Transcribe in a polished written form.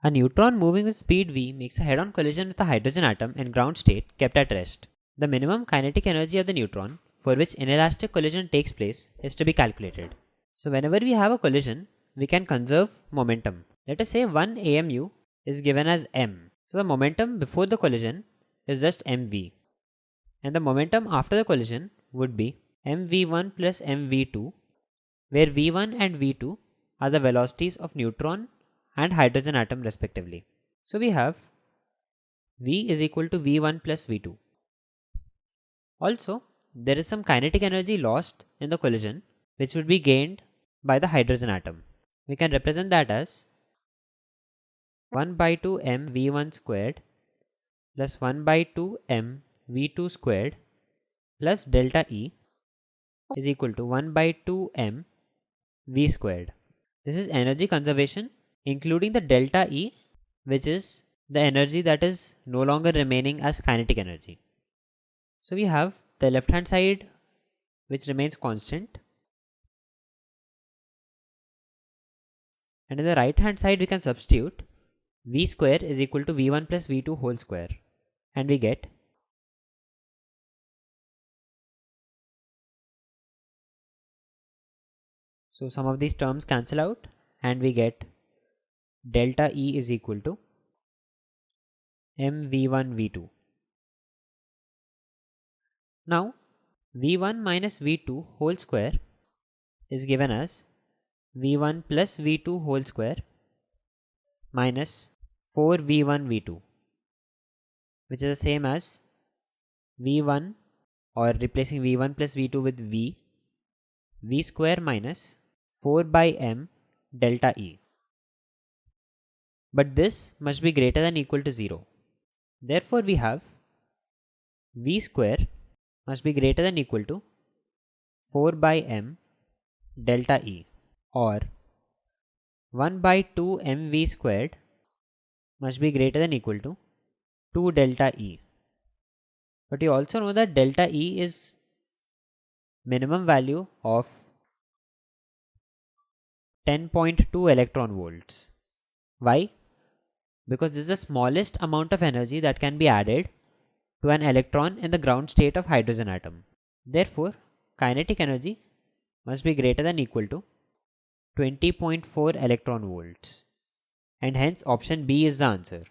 A neutron moving with speed v makes a head-on collision with a hydrogen atom in ground state kept at rest. The minimum kinetic energy of the neutron for which inelastic collision takes place is to be calculated. So whenever we have a collision, we can conserve momentum. Let us say 1 AMU is given as m. So the momentum before the collision is just mv. And the momentum after the collision would be mv1 plus mv2, where v1 and v2 are the velocities of neutron and hydrogen atom respectively. So we have v is equal to v1 plus v2. Also, there is some kinetic energy lost in the collision which would be gained by the hydrogen atom. We can represent that as 1 by 2 m v1 squared plus 1 by 2 m v2 squared plus delta E is equal to 1 by 2 m v squared. This is energy conservation including the delta E, which is the energy that is no longer remaining as kinetic energy. So we have the left hand side which remains constant, and in the right hand side we can substitute v square is equal to v1 plus v2 whole square, and we get so some of these terms cancel out and we get delta E is equal to mv1 v2. Now v1 minus v2 whole square is given as v1 plus v2 whole square minus 4v1 v2, which is the same as v1, or replacing v1 plus v2 with v square minus 4 by m delta E. But this must be greater than or equal to 0. Therefore we have v square must be greater than or equal to 4 by m delta E, or 1 by 2 mv squared must be greater than or equal to 2 delta E. But you also know that delta E is minimum value of 10.2 electron volts. Why? Because this is the smallest amount of energy that can be added to an electron in the ground state of hydrogen atom. Therefore, kinetic energy must be greater than or equal to 20.4 electron volts, and hence option B is the answer.